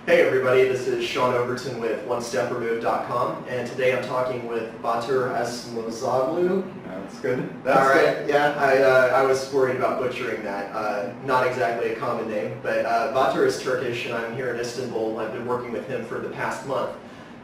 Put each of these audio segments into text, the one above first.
Hey everybody, this is Sean Overton with OneStepRemove.com, and today I'm talking with Batur Asmozoglu. That's good. All right, yeah, I was worried about butchering that. Not exactly a common name, but Batur is Turkish, and I'm here in Istanbul. I've been working with him for the past month,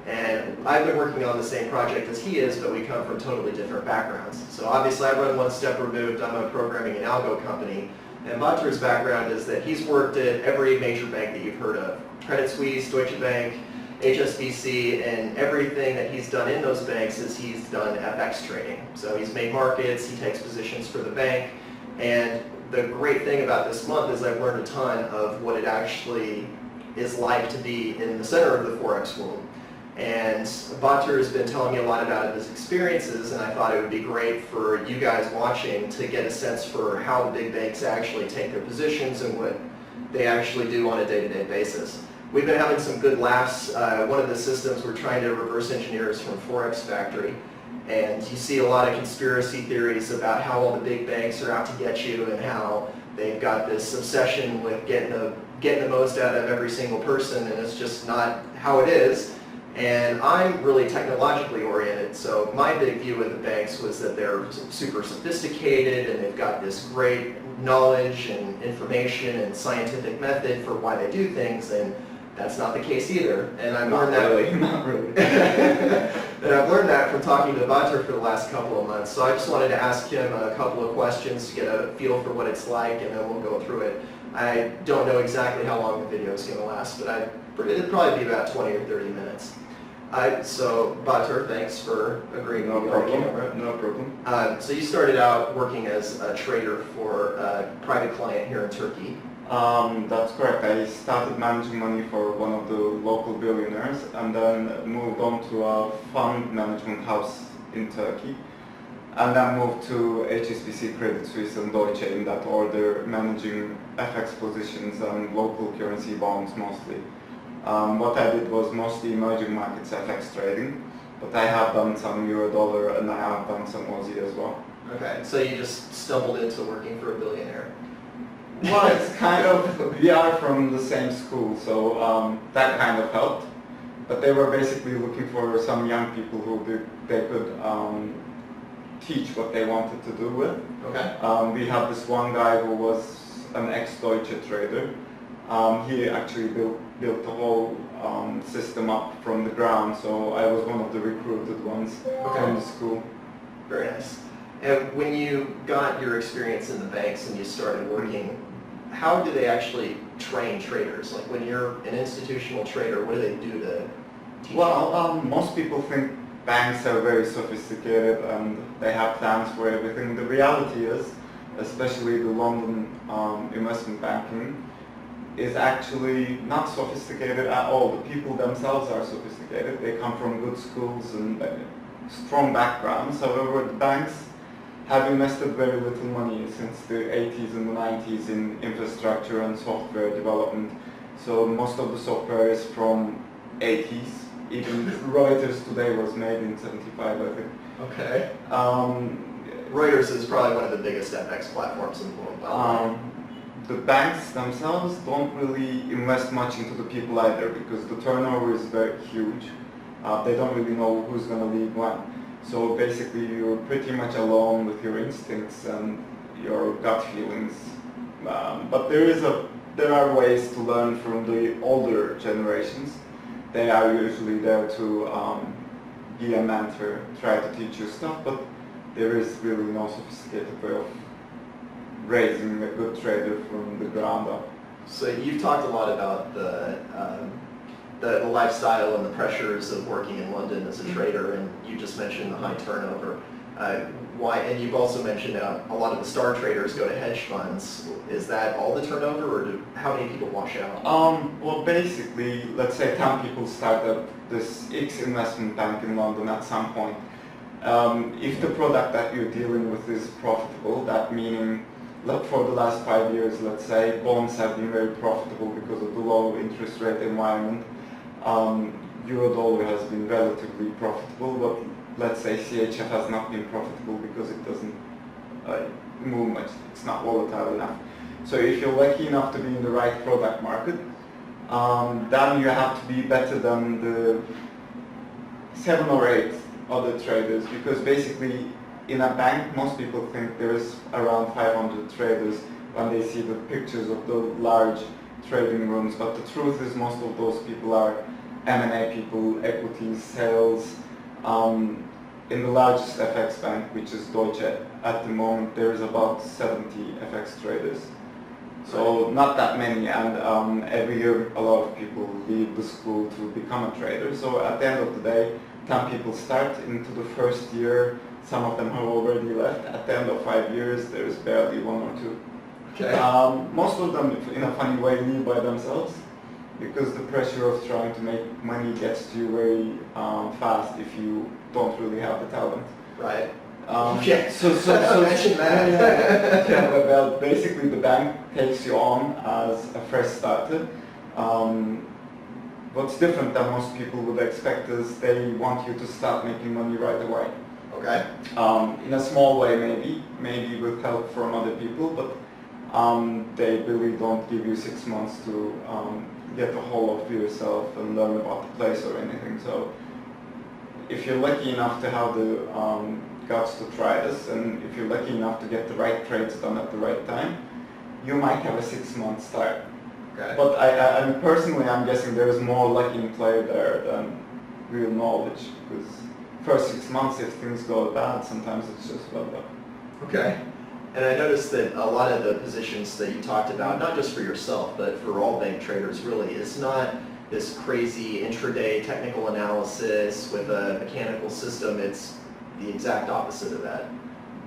and I've been working on the same project as he is, but we come from totally different backgrounds. So obviously I run One Step Removed. I'm a programming and algo company, and Batur's background is that he's worked at every major bank that you've heard of. Credit Suisse, Deutsche Bank, HSBC, and everything that he's done in those banks is he's done FX trading. So he's made markets, he takes positions for the bank, and the great thing about this month is I've learned a ton of what it actually is like to be in the center of the Forex world. And Batur has been telling me a lot about his experiences, and I thought it would be great for you guys watching to get a sense for how the big banks actually take their positions and what they actually do on a day-to-day basis. We've been having some good laughs. One of the systems we're trying to reverse engineer is from Forex Factory, and you see a lot of conspiracy theories about how all the big banks are out to get you and how they've got this obsession with getting the most out of every single person, and it's just not how it is. And I'm really technologically oriented, so my big view of the banks was that they're super sophisticated and they've got this great knowledge and information and scientific method for why they do things, and that's not the case either. And I've learned that. Not really. And I've learned that from talking to Batur for the last couple of months. So I just wanted to ask him a couple of questions to get a feel for what it's like, and then we'll go through it. I don't know exactly how long the video is going to last, but it'd probably be about 20 or 30 minutes. So Batur, thanks for agreeing to be on camera. No problem. So you started out working as a trader for a private client here in Turkey. That's correct. I started managing money for one of the local billionaires and then moved on to a fund management house in Turkey. And then moved to HSBC, Credit Suisse and Deutsche in that order, managing FX positions and local currency bonds mostly. What I did was mostly emerging markets FX trading, but I have done some euro-dollar and I have done some Aussie as well. Okay, so you just stumbled into working for a billionaire. Well, it's kind of, we are from the same school, so that kind of helped. But they were basically looking for some young people who they could teach what they wanted to do with. Okay. We had this one guy who was an ex-Deutsche trader. He actually built the whole system up from the ground, so I was one of the recruited ones from the school. Very nice. And when you got your experience in the banks and you started working, how do they actually train traders? Like when you're an institutional trader, what do they do to teach Well, most people think banks are very sophisticated and they have plans for everything. The reality is, especially the London investment banking, is actually not sophisticated at all. The people themselves are sophisticated. They come from good schools and strong backgrounds. However, the banks have invested very little money since the 80s and the 90s in infrastructure and software development. So most of the software is from 80s. Even Reuters today was made in 75, I think. Okay. Reuters is probably one of the biggest FX platforms in the world, by the way. The banks themselves don't really invest much into the people either because the turnover is very huge. They don't really know who's going to lead when. So basically you're pretty much alone with your instincts and your gut feelings. But there are ways to learn from the older generations. They are usually there to be a mentor, try to teach you stuff, but there is really no sophisticated way of raising a good trader from the ground up. So you've talked a lot about the lifestyle and the pressures of working in London as a trader, and you just mentioned the high turnover. And you've also mentioned a lot of the star traders go to hedge funds. Is that all the turnover, or how many people wash out? Well, basically, let's say 10 people start up this X investment bank in London at some point. If the product that you're dealing with is profitable, that meaning, look, for the last 5 years, let's say, bonds have been very profitable because of the low interest rate environment. Euro-dollar has been relatively profitable, but let's say CHF has not been profitable because it doesn't move much. It's not volatile enough. So if you're lucky enough to be in the right product market, then you have to be better than the 7 or 8 other traders, because basically in a bank most people think there's around 500 traders when they see the pictures of the large trading rooms, but the truth is most of those people are M&A people, equities, sales. In the largest FX bank, which is Deutsche, at the moment there is about 70 FX traders. So not that many, and every year a lot of people leave the school to become a trader. So at the end of the day, 10 people start into the first year, some of them have already left. At the end of 5 years, there is barely 1 or 2. Okay. Most of them, in a funny way, leave by themselves, because the pressure of trying to make money gets to you very fast if you don't really have the talent. Right. Yeah. So Imagine that. yeah, well, basically the bank takes you on as a fresh starter. What's different than most people would expect is they want you to start making money right away. Okay. In a small way, maybe with help from other people, but they really don't give you 6 months to get a hold of yourself and learn about the place or anything. So if you're lucky enough to have the guts to try this, and if you're lucky enough to get the right trades done at the right time, you might have a 6-month start. Okay. But I'm personally, I'm guessing there is more luck in play there than real knowledge, because first 6 months, if things go bad, sometimes it's just bad luck. Okay. And I noticed that a lot of the positions that you talked about, not just for yourself, but for all bank traders really, is not this crazy intraday technical analysis with a mechanical system. It's the exact opposite of that.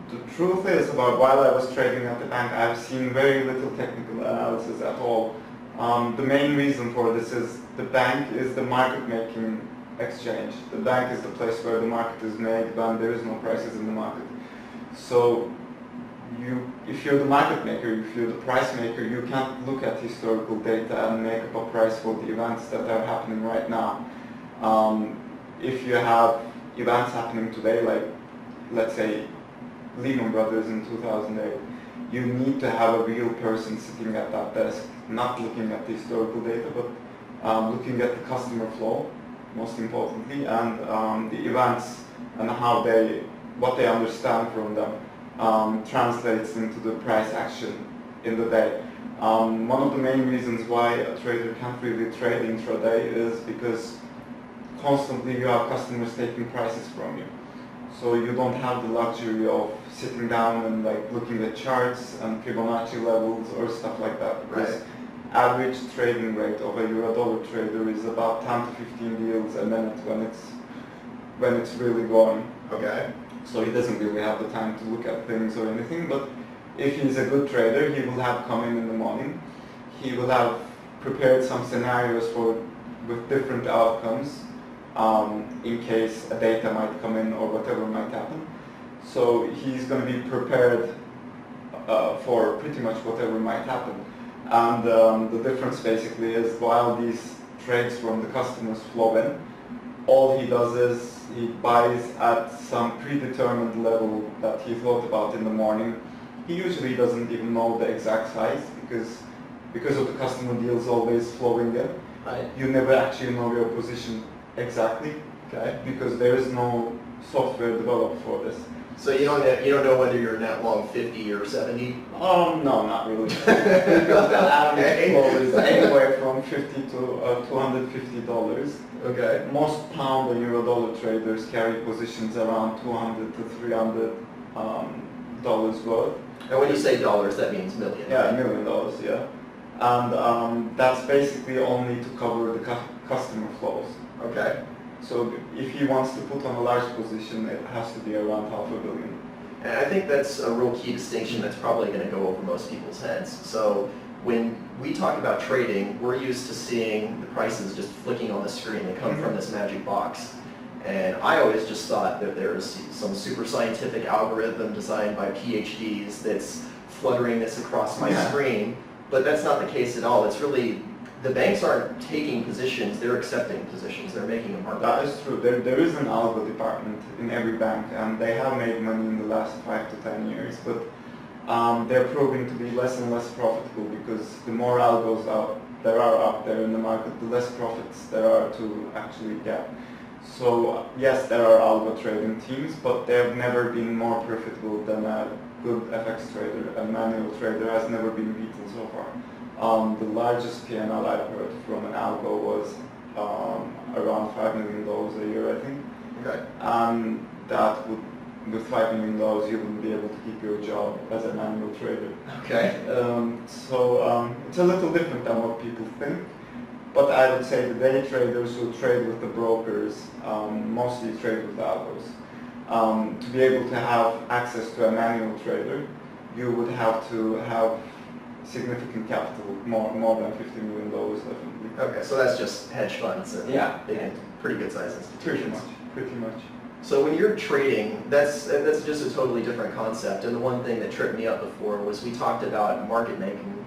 The truth is, about while I was trading at the bank, I've seen very little technical analysis at all. The main reason for this is the bank is the market-making exchange. The bank is the place where the market is made when there is no prices in the market. So if you're the market maker, if you're the price maker, you can't look at historical data and make up a price for the events that are happening right now. If you have events happening today, like let's say Lehman Brothers in 2008, you need to have a real person sitting at that desk, not looking at the historical data, but looking at the customer flow, most importantly, and the events and what they understand from them translates into the price action in the day. One of the main reasons why a trader can't really trade intraday is because constantly you have customers taking prices from you. So you don't have the luxury of sitting down and like looking at charts and Fibonacci levels or stuff like that. Because average trading rate of a euro-dollar trader is about 10 to 15 deals a minute when it's really going. Okay. So he doesn't really have the time to look at things or anything, but if he's a good trader, he will have come in the morning. He will have prepared some scenarios with different outcomes in case a data might come in or whatever might happen. So he's going to be prepared for pretty much whatever might happen. And the difference basically is while these trades from the customers flow in, all he does is he buys at some predetermined level that he thought about in the morning. He usually doesn't even know the exact size because of the customer deals always flowing in. Right. You never actually know your position exactly, Okay. because there is no software developed for this. So you don't know whether you're net long 50 or 70? No, not really. Because the average flow is anywhere from $50 to $250. Okay. Most pound and euro dollar traders carry positions around $200 to $300 worth. And when you say dollars, that means million. Yeah, $1 million, yeah. And that's basically only to cover the customer flows. Okay. So if he wants to put on a large position, it has to be around $500 million. And I think that's a real key distinction that's probably going to go over most people's heads. So when we talk about trading, we're used to seeing the prices just flicking on the screen. They come from this magic box. And I always just thought that there was some super scientific algorithm designed by PhDs that's fluttering this across my screen. But that's not the case at all. It's really, the banks aren't taking positions, they're accepting positions. They're making a market. That is true. There is an algo department in every bank, and they have made money in the last 5 to 10 years. But they're proving to be less and less profitable because the more algos there are out there in the market, the less profits there are to actually get. So yes, there are algo trading teams, but they've never been more profitable than a good FX trader. A manual trader has never been beaten so far. The largest P&L I've heard from an algo was around $5 million a year, I think. Okay. And that would, with $5 million, you wouldn't be able to keep your job as a manual trader. Okay. So it's a little different than what people think. But I would say the day traders who trade with the brokers mostly trade with algos. To be able to have access to a manual trader, you would have to have significant capital, more than $50 million definitely. Okay, so that's just hedge funds and Yeah. pretty good sized institutions. Pretty much. So when you're trading, that's just a totally different concept. And the one thing that tripped me up before was we talked about market making.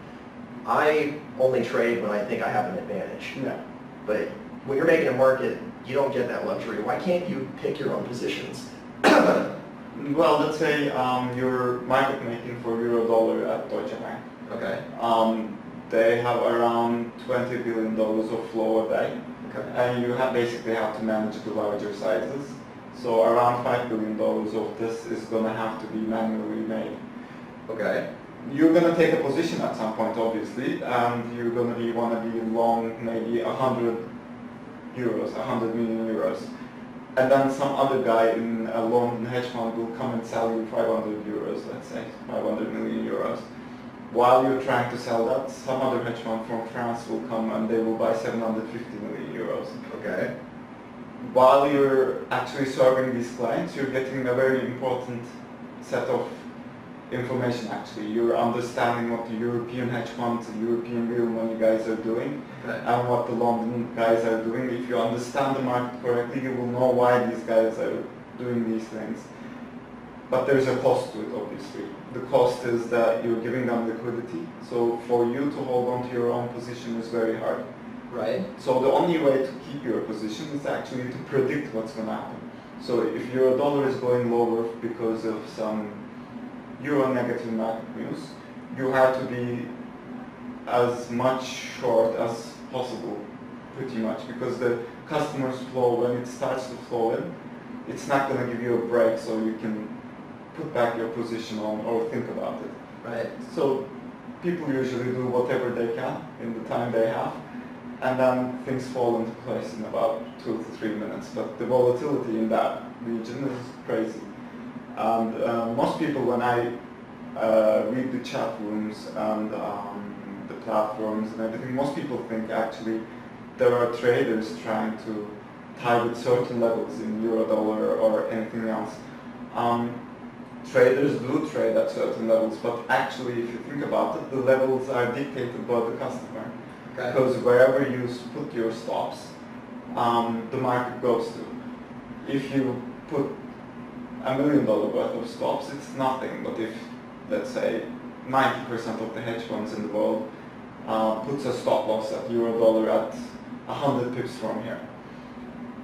I only trade when I think I have an advantage. Yeah. But when you're making a market, you don't get that luxury. Why can't you pick your own positions? Well, let's say you're market making for euro dollar at Deutsche Bank. Okay. They have around $20 billion of flow a day. Okay. And you basically have to manage the larger sizes. So around $5 billion of this is going to have to be manually made. Okay. You're going to take a position at some point, obviously, and you're going to want to be long maybe 100 million euros. And then some other guy in a London hedge fund will come and sell you 500 euros, let's say, 500 million euros. While you're trying to sell that, some other hedge fund from France will come and they will buy 750 million euros. Okay. While you're actually serving these clients, you're getting a very important set of information actually. You're understanding what the European hedge funds, the European real money guys are doing, Okay. and what the London guys are doing. If you understand the market correctly, you will know why these guys are doing these things. But there's a cost to it, obviously. The cost is that you're giving them liquidity. So for you to hold on to your own position is very hard. Right. So the only way to keep your position is actually to predict what's going to happen. So if your dollar is going lower because of some euro negative market news, you have to be as much short as possible, pretty much, because the customer's flow, when it starts to flow in, it's not going to give you a break so you can put back your position on or think about it. Right. So people usually do whatever they can in the time they have, and then things fall into place in about 2 to 3 minutes. But the volatility in that region is crazy. And most people, when I read the chat rooms and the platforms and everything, most people think actually there are traders trying to target certain levels in euro dollar or anything else. Traders do trade at certain levels, but actually if you think about it, the levels are dictated by the customer. Okay. Because wherever you put your stops, the market goes to. If you put $1 million worth of stops, it's nothing. But if, let's say, 90% of the hedge funds in the world puts a stop loss at euro dollar at 100 pips from here,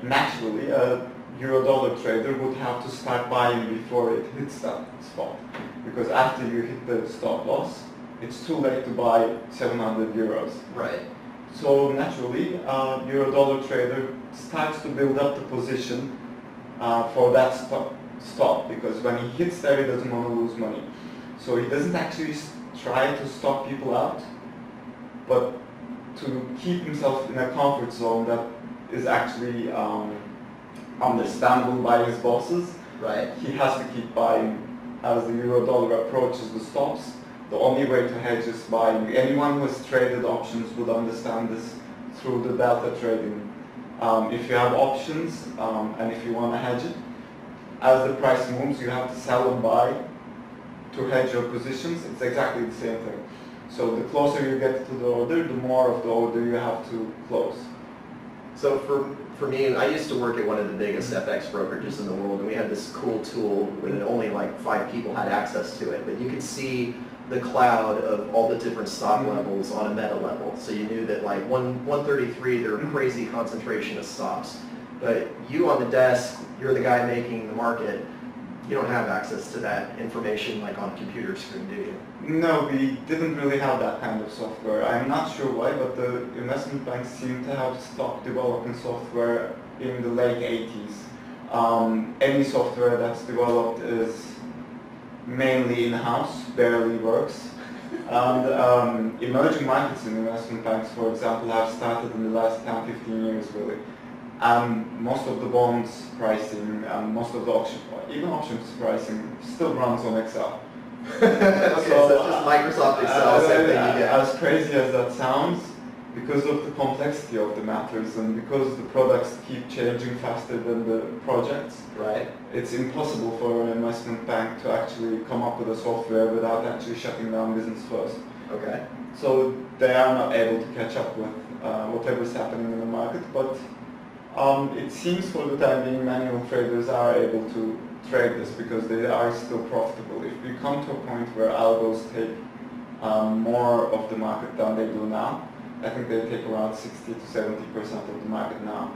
naturally a euro dollar trader would have to start buying before it hits that spot. Because after you hit the stop loss, it's too late to buy 700 euros. Right. So naturally, euro dollar trader starts to build up the position for that stop, because when he hits there, he doesn't want to lose money. So he doesn't actually try to stop people out, but to keep himself in a comfort zone that is actually understandable by his bosses. Right. He has to keep buying as the euro dollar approaches the stops. The only way to hedge is buying. Anyone who has traded options would understand this through the delta trading. If you have options and if you want to hedge it, as the price moves, you have to sell and buy to hedge your positions. It's exactly the same thing. So the closer you get to the order, the more of the order you have to close. So for me, I used to work at one of the biggest FX brokerages in the world, and we had this cool tool when only like 5 people had access to it. But you could see the cloud of all the different stop levels on a meta level. So you knew that like 133, there were crazy concentration of stops. But you on the desk, you're the guy making the market. You don't have access to that information like on a computer screen, do you? No, we didn't really have that kind of software. I'm not sure why, but the investment banks seem to have stopped developing software in the late 80s. Any software that's developed is mainly in-house, barely works. And emerging markets in investment banks, for example, have started in the last 10, 15 years really. Most of the bonds pricing and most of the even options pricing still runs on Excel. Okay, so it's just Microsoft Excel, same thing you get. As crazy as that sounds, because of the complexity of the matters and because the products keep changing faster than the projects, Right. it's impossible for an investment bank to actually come up with a software without actually shutting down business first. Okay. So they are not able to catch up with whatever's happening in the market, but it seems for the time being manual traders are able to trade this because they are still profitable. If we come to a point where algos take more of the market than they do now, I think they take around 60 to 70% of the market now.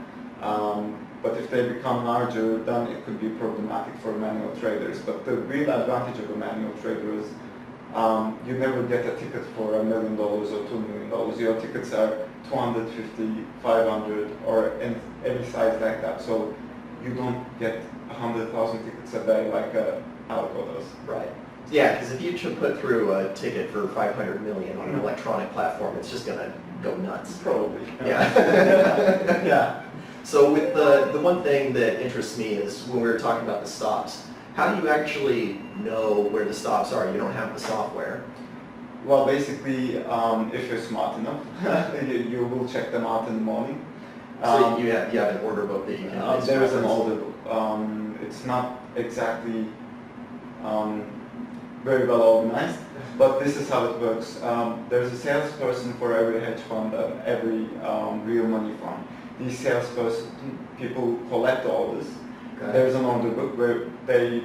But if they become larger, then it could be problematic for manual traders. But the real advantage of a manual trader is you never get a ticket for $1 million or $2 million. Your tickets are 250, 500, or any size like that. So you don't get 100,000 tickets a day like algo does. Right. Yeah, because if you should put through a ticket for 500 million on an electronic platform, it's just going to go nuts. Probably. Yeah. Yeah. So with the one thing that interests me is when we were talking about the stops, how do you actually know where the stops are? You don't have the software. Well, basically, if you're smart enough, you will check them out in the morning. So you have an order book that you can use. There is an order book. It's not exactly very well organized, but this is how it works. There's a salesperson for every hedge fund and every real money fund. These salesperson people collect the orders. Okay. There's an order book where they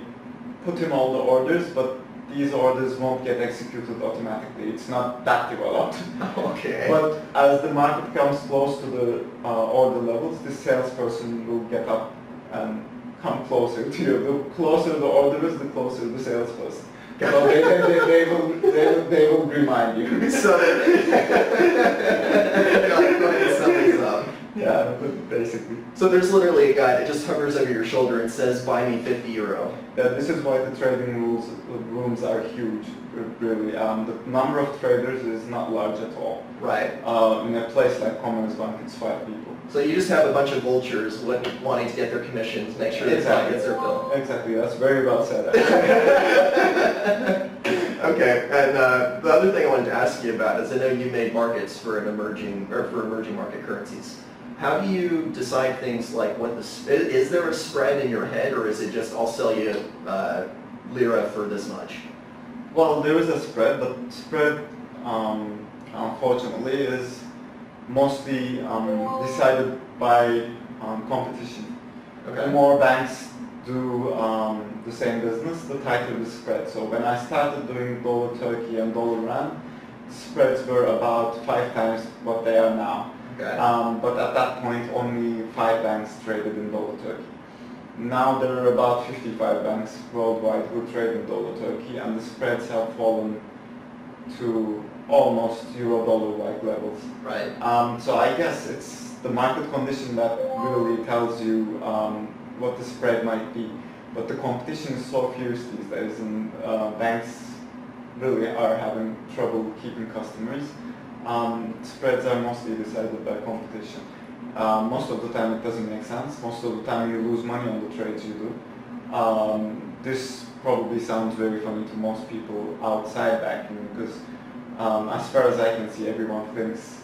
put in all the orders, but these orders won't get executed automatically. It's not that developed. Okay. But as the market comes close to the order levels, this salesperson will get up and come closer to you. The closer the order is, the closer the salesperson. So they will remind you. So something's up. Yeah, basically. So there's literally a guy that just hovers over your shoulder and says, "Buy me 50 euro." Yeah, this is why the trading rooms are huge, really. The number of traders is not large at all. Right. In a place like Commerzbank, it's 5 people. So you just have a bunch of vultures wanting to get their commissions, make sure the client gets their bill. Exactly, that's very well said. Okay, and the other thing I wanted to ask you about is I know you made markets for emerging market currencies. How do you decide things like is there a spread in your head, or is it just I'll sell you lira for this much? Well, there is a spread, but spread, unfortunately, is mostly decided by competition. Okay. The more banks do the same business, the tighter the spread. So when I started doing dollar Turkey and dollar rand, spreads were about 5 times what they are now. Okay. But at that point, only 5 banks traded in dollar Turkey. Now there are about 55 banks worldwide who trade in dollar Turkey, and the spreads have fallen to almost euro-dollar like levels. Right. So I guess it's the market condition that really tells you what the spread might be. But the competition is so fierce these days, and banks really are having trouble keeping customers. Spreads are mostly decided by competition. Most of the time it doesn't make sense. Most of the time you lose money on the trades you do. This probably sounds very funny to most people outside banking because as far as I can see, everyone thinks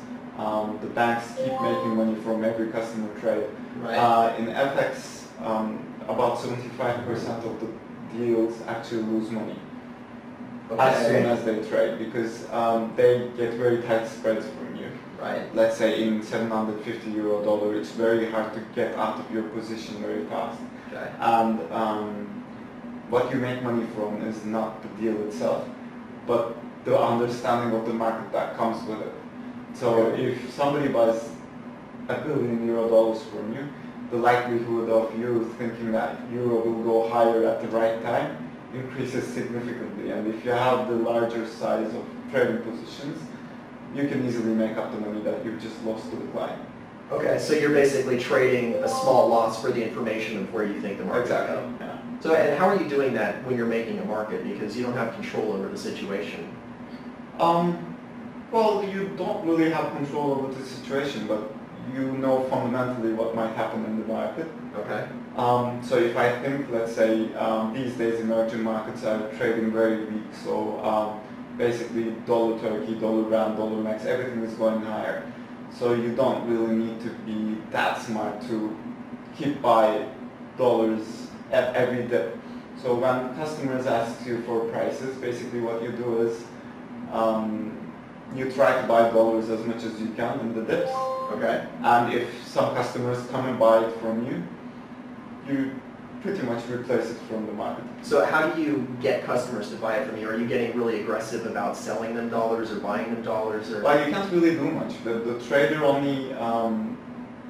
the banks keep making money from every customer trade. Right. In FX, about 75% of the deals actually lose money. Okay. As soon as they trade, because they get very tight spreads from you. Right. Let's say in 750 euro dollar, it's very hard to get out of your position very fast. Okay. And what you make money from is not the deal itself, but the understanding of the market that comes with it. So if somebody buys $1 billion from you, the likelihood of you thinking that euro will go higher at the right time increases significantly. And if you have the larger size of trading positions, you can easily make up the money that you've just lost to the client. Okay, so you're basically trading a small loss for the information of where you think the market will Exactly. go. Yeah. So, and how are you doing that when you're making a market? Because you don't have control over the situation. Well, you don't really have control over the situation, but you know fundamentally what might happen in the market. Okay. So if I think, let's say, these days emerging markets are trading very weak, so basically dollar Turkey, dollar rand, dollar max, everything is going higher. So you don't really need to be that smart to keep buy dollars at every dip. So when customers ask you for prices, basically what you do is you try to buy dollars as much as you can in the dips. Okay. And if some customers come and buy it from you, you pretty much replace it from the market. So how do you get customers to buy it from you? Are you getting really aggressive about selling them dollars or buying them dollars? Or? Well, you can't really do much. The trader only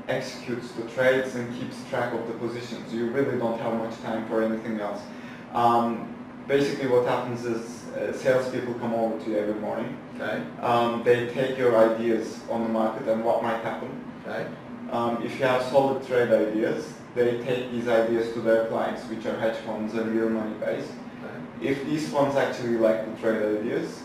executes the trades and keeps track of the positions. You really don't have much time for anything else. Basically what happens is salespeople come over to you every morning. Okay. They take your ideas on the market and what might happen. Okay. If you have solid trade ideas, they take these ideas to their clients, which are hedge funds and real money guys. Okay. If these funds actually like the trade ideas,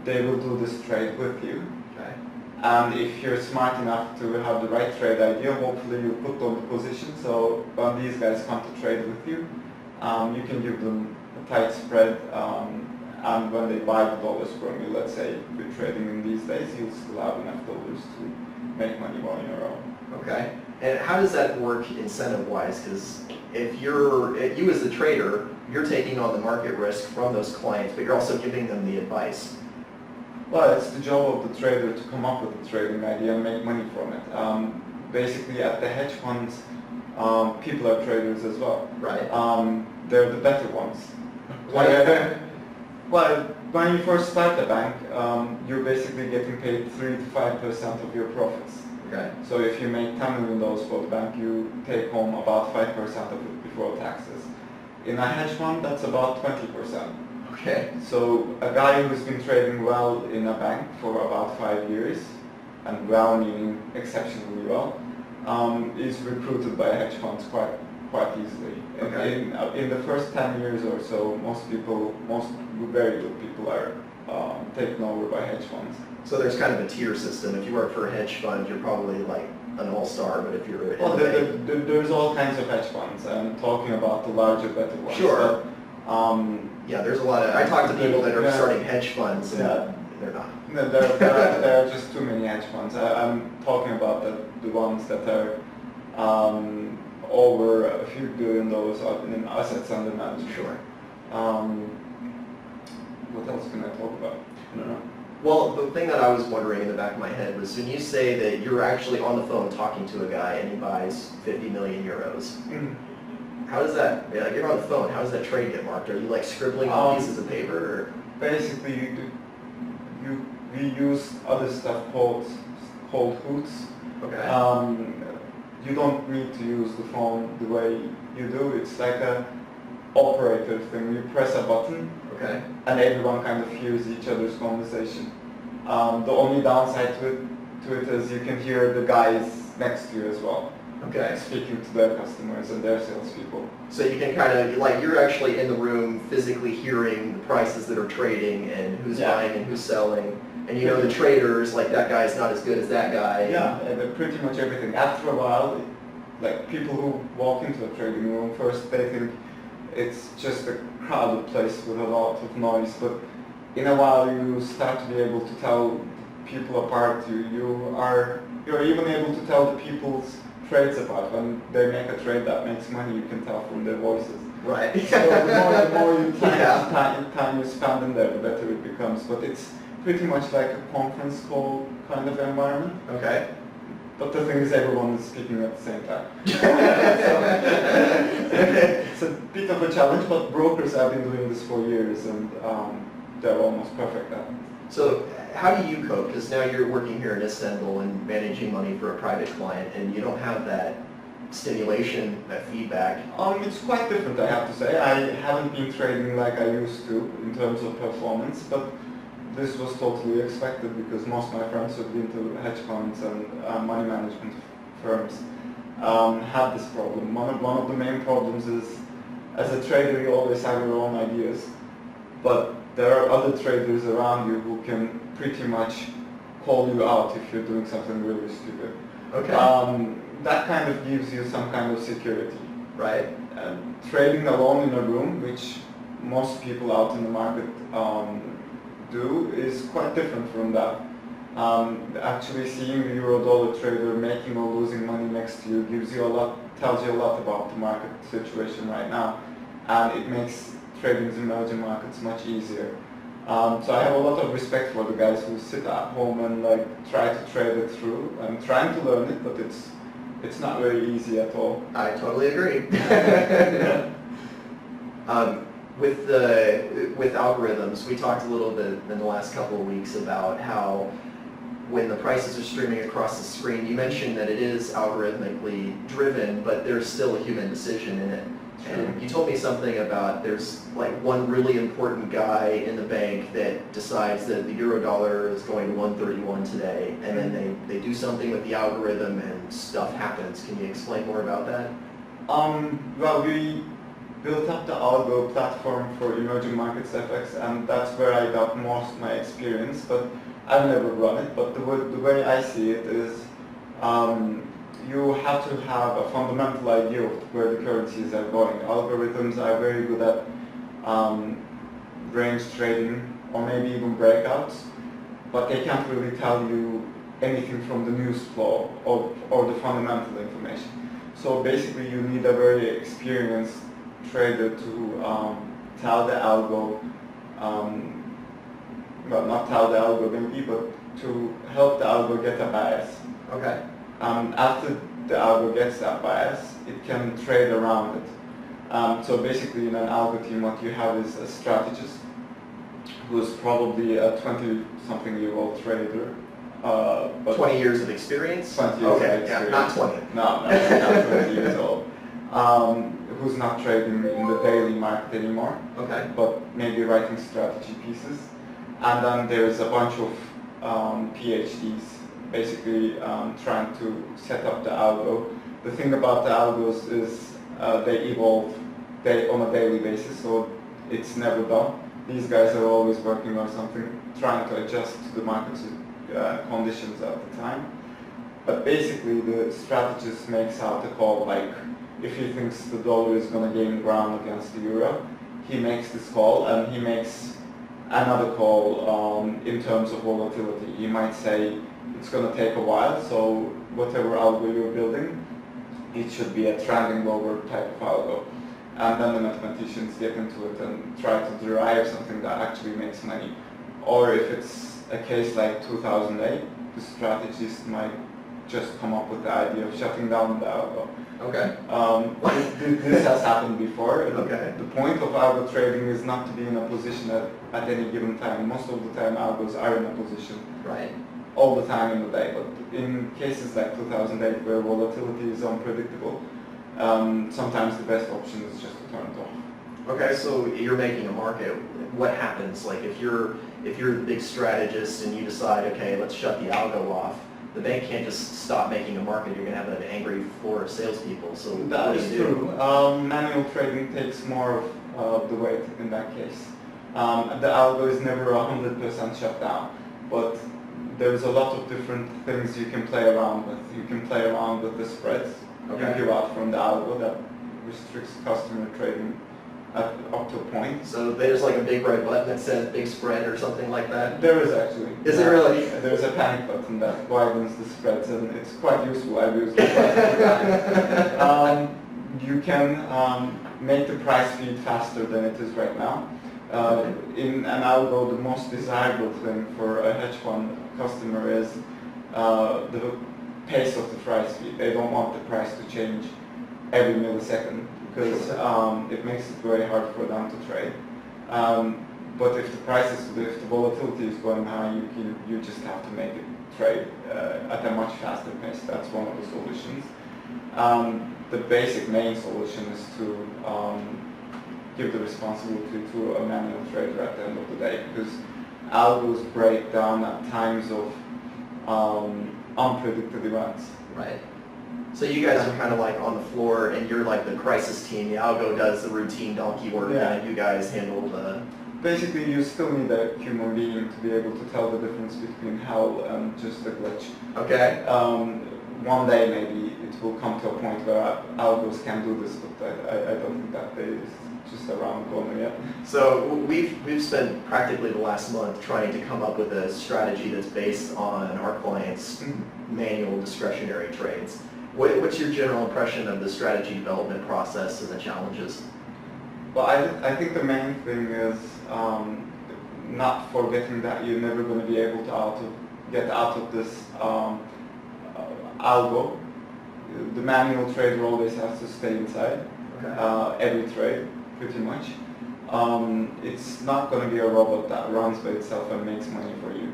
they will do this trade with you. Okay. And if you're smart enough to have the right trade idea, hopefully you put on the position. So when these guys come to trade with you, you can give them a tight spread. And when they buy the dollars from you, let's say you're trading in these days, you'll still have enough dollars to make money on your own. Okay. And how does that work incentive-wise? Because if you as the trader, you're taking on the market risk from those clients, but you're also giving them the advice. Well, it's the job of the trader to come up with a trading idea and make money from it. Basically, at the hedge funds, people are traders as well. Right. They're the better ones. Why is that? Well, when you first start the bank, you're basically getting paid 3 to 5% of your profits. Okay. So if you make $10 million for the bank, you take home about 5% of it before taxes. In a hedge fund, that's about 20%. Okay. So a guy who's been trading well in a bank for about 5 years, and well meaning exceptionally well, is recruited by hedge funds quite easily. Okay. In the first 10 years or so, most very good people are taken over by hedge funds. So there's kind of a tier system. If you work for a hedge fund, you're probably like an all-star, but if you're Well, there's all kinds of hedge funds. I'm talking about the larger, better ones. Sure. But, yeah, there's a lot of, I talk to people that are starting hedge funds and they're not. No, there are just too many hedge funds. I'm talking about the ones that are over a few $1 billion in assets under management. Sure. What else can I talk about? I don't know. Well, the thing that I was wondering in the back of my head was when you say that you're actually on the phone talking to a guy and he buys 50 million euros, how does that, like you're on the phone, how does that trade get marked? Are you like scribbling on pieces of paper? Or? Basically, we use other stuff called hoots. Okay. You don't need to use the phone the way you do. It's like a operator thing. You press a button, okay, and everyone kind of hears each other's conversation. The only downside to it is you can hear the guys next to you as well. Okay. Speaking to their customers and their salespeople. So you can kind of, like, you're actually in the room physically hearing the prices that are trading and who's buying and who's selling. And you know the traders, like that guy's not as good as that guy. Yeah, pretty much everything. After a while, like people who walk into a trading room, first they think it's just a crowded place with a lot of noise, but in a while you start to be able to tell people apart. You're even able to tell the people's trades apart. When they make a trade that makes money, you can tell from their voices. Right. So the more time you spend in there, the better it becomes. But it's pretty much like a conference call kind of environment. Okay. But the thing is, everyone is speaking at the same time. It's a bit of a challenge, but brokers have been doing this for years, and they're almost perfect at it. So how do you cope? Because now you're working here in Istanbul and managing money for a private client, and you don't have that stimulation, that feedback. It's quite different, I have to say. I haven't been trading like I used to in terms of performance, but this was totally expected because most of my friends who've been to hedge funds and money management firms have this problem. One of the main problems is, as a trader, you always have your own ideas, but there are other traders around you who can pretty much call you out if you're doing something really stupid. Okay. That kind of gives you some kind of security. Right. Trading alone in a room, which most people out in the market do, is quite different from that. Actually seeing a euro-dollar trader making or losing money next to you tells you a lot about the market situation right now, and it makes trading in emerging markets much easier. So I have a lot of respect for the guys who sit at home and try to trade it through. I'm trying to learn it, but it's not very easy at all. I totally agree. With algorithms, we talked a little bit in the last couple of weeks about how when the prices are streaming across the screen, you mentioned that it is algorithmically driven, but there's still a human decision in it. And you told me something about there's one really important guy in the bank that decides that the euro dollar is going to 131 today, and then they do something with the algorithm and stuff happens. Can you explain more about that? Well, we built up the algo platform for emerging markets FX, and that's where I got most of my experience, but I've never run it. But the way I see it is you have to have a fundamental idea of where the currencies are going. Algorithms are very good at range trading or maybe even breakouts, but they can't really tell you anything from the news flow or the fundamental information. So basically you need a very experienced trader to tell the algo, well, not tell the algo maybe, but to help the algo get a bias. Okay. After the algo gets that bias, it can trade around it. So basically in an algo team what you have is a strategist who's probably a 20-something-year-old trader. But 20 years of experience? 20 years of experience. Yeah, not 20. No, not 20 years old. Who's not trading in the daily market anymore, Okay. but maybe writing strategy pieces. And then there's a bunch of PhDs basically trying to set up the algo. The thing about the algos is they evolve on a daily basis, so it's never done. These guys are always working on something, trying to adjust to the market conditions at the time. But basically the strategist makes out a call, if he thinks the dollar is going to gain ground against the euro, he makes this call, and he makes another call in terms of volatility. He might say it's going to take a while, so whatever algo you're building, it should be a trending lower type of algo. And then the mathematicians get into it and try to derive something that actually makes money. Or if it's a case like 2008, the strategist might just come up with the idea of shutting down the algo. Okay. This has happened before. Okay. The point of algo trading is not to be in a position at any given time. Most of the time algos are in a position Right. all the time in the day. But in cases like 2008 where volatility is unpredictable, sometimes the best option is just to turn it off. Okay, so you're making a market. What happens? If you're the big strategist and you decide, okay, let's shut the algo off, the bank can't just stop making a market. You're going to have an angry floor of salespeople. So That what is do you do? true. Manual trading takes more of the weight in that case. The algo is never 100% shut down, but there's a lot of different things you can play around with. You can play around with the spreads you give out from the algo that restricts customer trading up to a point. So there's a big red button that says big spread or something like that? There is actually. Is it really? There's a panic button that widens the spreads, and it's quite useful. I've used it quite a time. You can make the price feed faster than it is right now. In an algo, the most desirable thing for a hedge fund customer is the pace of the price feed. They don't want the price to change every millisecond, because it makes it very hard for them to trade. But if the volatility is going high, you just have to make it trade at a much faster pace. That's one of the solutions. The basic main solution is to give the responsibility to a manual trader at the end of the day, because algos break down at times of unpredicted events. Right. So you guys are kind of like on the floor, and you're like the crisis team. The algo does the routine donkey work, and you guys handle the... Basically, you still need a human being to be able to tell the difference between hell and just a glitch. Okay. One day maybe it will come to a point where algos can do this, but I don't think that day is just around the corner yet. So we've spent practically the last month trying to come up with a strategy that's based on our clients' manual discretionary trades. What's your general impression of the strategy development process and the challenges? Well, I think the main thing is not forgetting that you're never going to be able to get out of this algo. The manual trader always has to stay inside every trade, pretty much. It's not going to be a robot that runs by itself and makes money for you.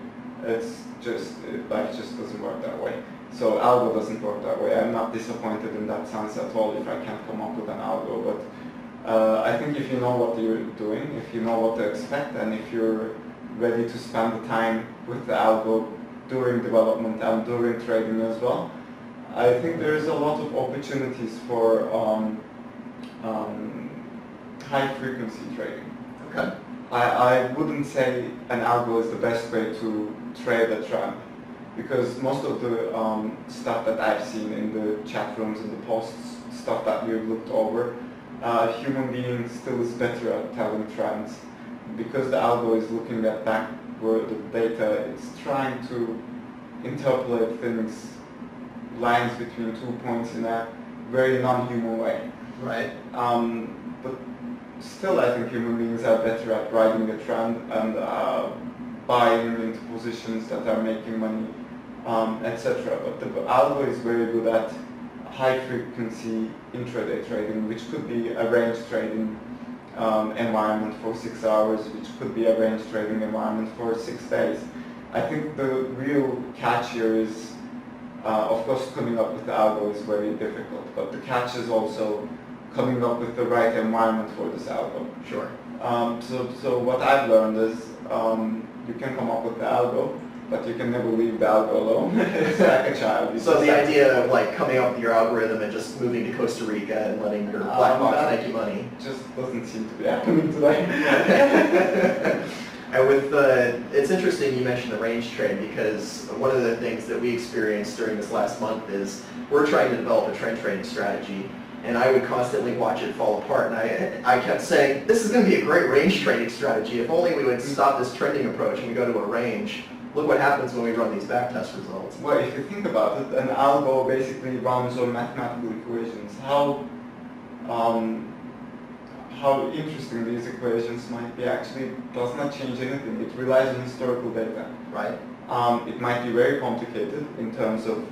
Life just doesn't work that way. So algo doesn't work that way. I'm not disappointed in that sense at all if I can't come up with an algo, but I think if you know what you're doing, if you know what to expect, and if you're ready to spend the time with the algo during development and during trading as well, I think there's a lot of opportunities for high frequency trading. Okay. I wouldn't say an algo is the best way to trade a trend, because most of the stuff that I've seen in the chat rooms and the posts, stuff that we've looked over, human being still is better at telling trends, because the algo is looking at backward data. It's trying to interpolate things, lines between 2 points in a very non-human way. Right. But still, I think human beings are better at riding a trend and buying into positions that are making money, etc. But the algo is very good at high-frequency intraday trading, which could be a range trading environment for 6 hours, which could be a range trading environment for 6 days. I think the real catch here is, of course, coming up with the algo is very difficult, but the catch is also coming up with the right environment for this algo. Sure. So what I've learned is you can come up with the algo, but you can never leave the algo alone. It's like a child. So the idea of like coming up with your algorithm and just moving to Costa Rica and letting your black box make you money just doesn't seem to be happening today. And it's interesting you mentioned the range trade, because one of the things that we experienced during this last month is we're trying to develop a trend trading strategy, and I would constantly watch it fall apart, and I kept saying, this is going to be a great range trading strategy. If only we would stop this trending approach and we go to a range. Look what happens when we run these backtest results. Well, if you think about it, an algo basically runs on mathematical equations. How interesting these equations might be actually does not change anything. It relies on historical data. Right. It might be very complicated in terms of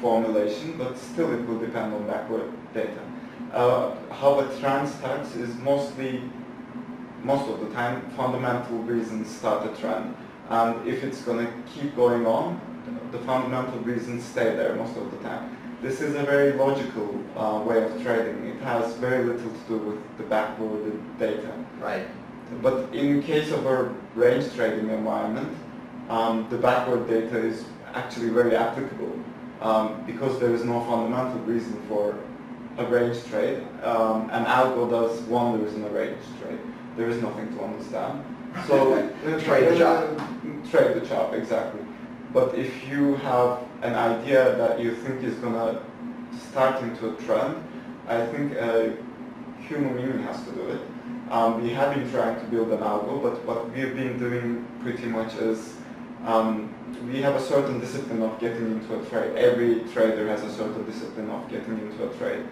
formulation, but still it will depend on backward data. How a trend starts is most of the time, fundamental reasons start a trend. And if it's going to keep going on, the fundamental reasons stay there most of the time. This is a very logical way of trading. It has very little to do with the backward data. Right. But in case of a range trading environment, the backward data is actually very applicable because there is no fundamental reason for a range trade. An algo does wonders in a range trade. There is nothing to understand. So trade the chop. Trade the chop, exactly. But if you have an idea that you think is going to start into a trend, I think a human being has to do it. We have been trying to build an algo, but what we've been doing pretty much is we have a certain discipline of getting into a trade. Every trader has a certain discipline of getting into a trade.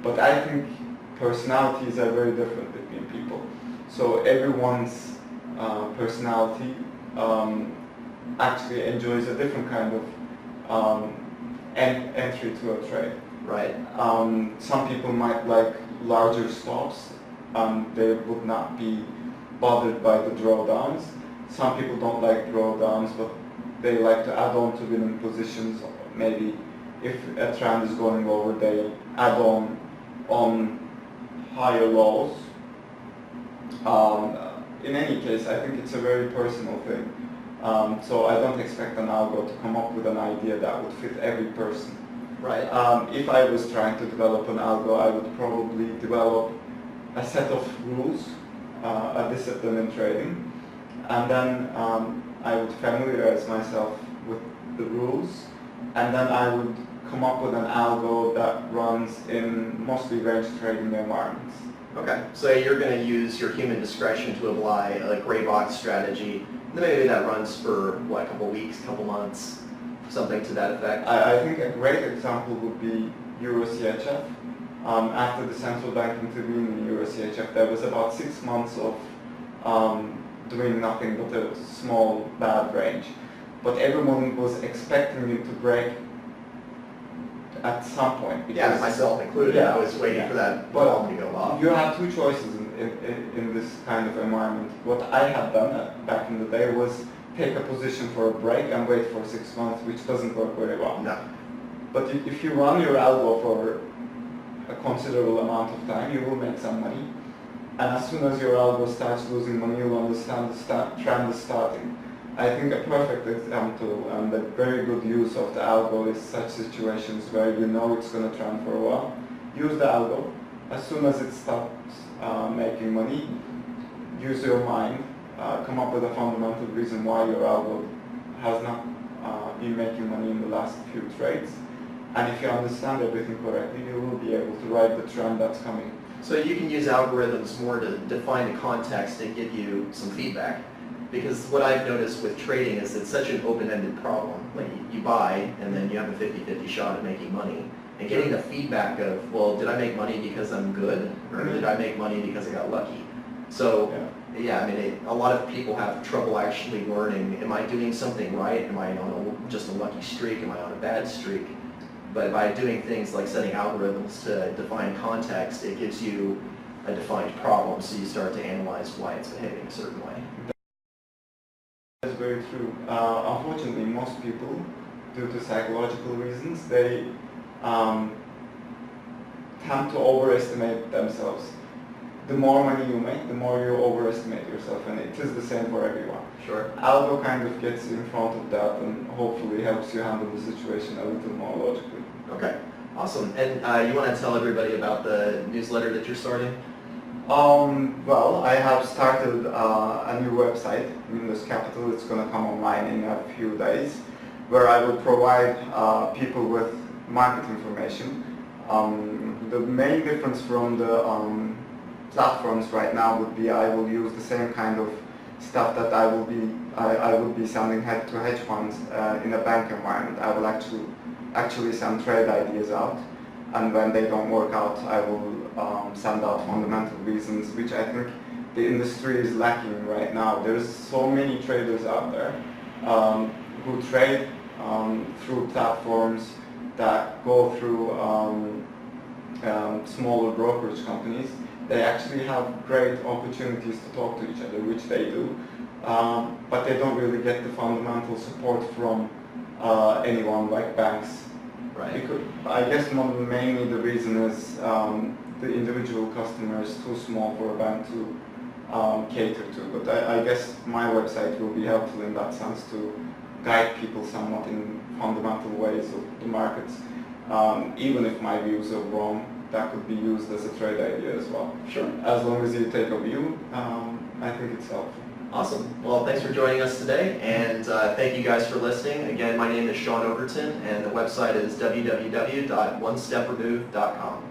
But I think personalities are very different between people. So everyone's personality actually enjoys a different kind of entry to a trade. Right. Some people might like larger stops. They would not be bothered by the drawdowns. Some people don't like drawdowns, but they like to add on to winning positions. Maybe if a trend is going over, they add on higher lows. In any case, I think it's a very personal thing. So I don't expect an algo to come up with an idea that would fit every person. Right. If I was trying to develop an algo, I would probably develop a set of rules, a discipline in trading, and then I would familiarize myself with the rules, and then I would come up with an algo that runs in mostly range trading environments. Okay, so you're going to use your human discretion to apply a gray box strategy. Maybe that runs for, what, a couple weeks, couple months, something to that effect? I think a great example would be Euro-CHF. After the central bank intervened in Euro-CHF, there was about 6 months of doing nothing but a small bad range. But everyone was expecting it to break at some point. Yeah, myself included. Yeah, I was waiting for that but bomb to go off. you have two choices in this kind of environment. What I had done back in the day was take a position for a break and wait for 6 months, which doesn't work very well. No. But if you run your algo for a considerable amount of time, you will make some money. And as soon as your algo starts losing money, you'll understand the trend is starting. I think a perfect example and a very good use of the algo is such situations where you know it's going to trend for a while. Use the algo. As soon as it stops making money, use your mind, come up with a fundamental reason why your algo has not been making money in the last few trades. And if you understand everything correctly, you will be able to ride the trend that's coming. So you can use algorithms more to define the context and give you some feedback. Because what I've noticed with trading is it's such an open-ended problem. Like you buy and then you have a 50-50 shot at making money. And getting the feedback of, well, did I make money because I'm good? Or did I make money because I got lucky? So, yeah, I mean, a lot of people have trouble actually learning, am I doing something right? Am I on just a lucky streak? Am I on a bad streak? But by doing things like setting algorithms to define context, it gives you a defined problem, so you start to analyze why it's behaving a certain way. That's very true. Unfortunately, most people, due to psychological reasons, they tend to overestimate themselves. The more money you make, the more you overestimate yourself, and it is the same for everyone. Sure. Algo kind of gets in front of that and hopefully helps you handle the situation a little more logically. Okay, awesome. And you want to tell everybody about the newsletter that you're starting? Well, I have started a new website, Windows Capital. It's going to come online in a few days, where I will provide people with market information. The main difference from the platforms right now would be I will use the same kind of stuff that I will be sending to hedge funds in a bank environment. I will actually send trade ideas out, and when they don't work out, I will send out fundamental reasons, which I think the industry is lacking right now. There's so many traders out there who trade through platforms that go through smaller brokerage companies. They actually have great opportunities to talk to each other, which they do, but they don't really get the fundamental support from anyone like banks. Right. Because I guess mainly the reason is the individual customer is too small for a bank to cater to. But I guess my website will be helpful in that sense to guide people somewhat in fundamental ways of the markets. Even if my views are wrong, that could be used as a trade idea as well. Sure. As long as you take a view, I think it's helpful. Awesome. Well, thanks for joining us today, and thank you guys for listening. Again, my name is Sean Overton, and the website is www.onestepremove.com.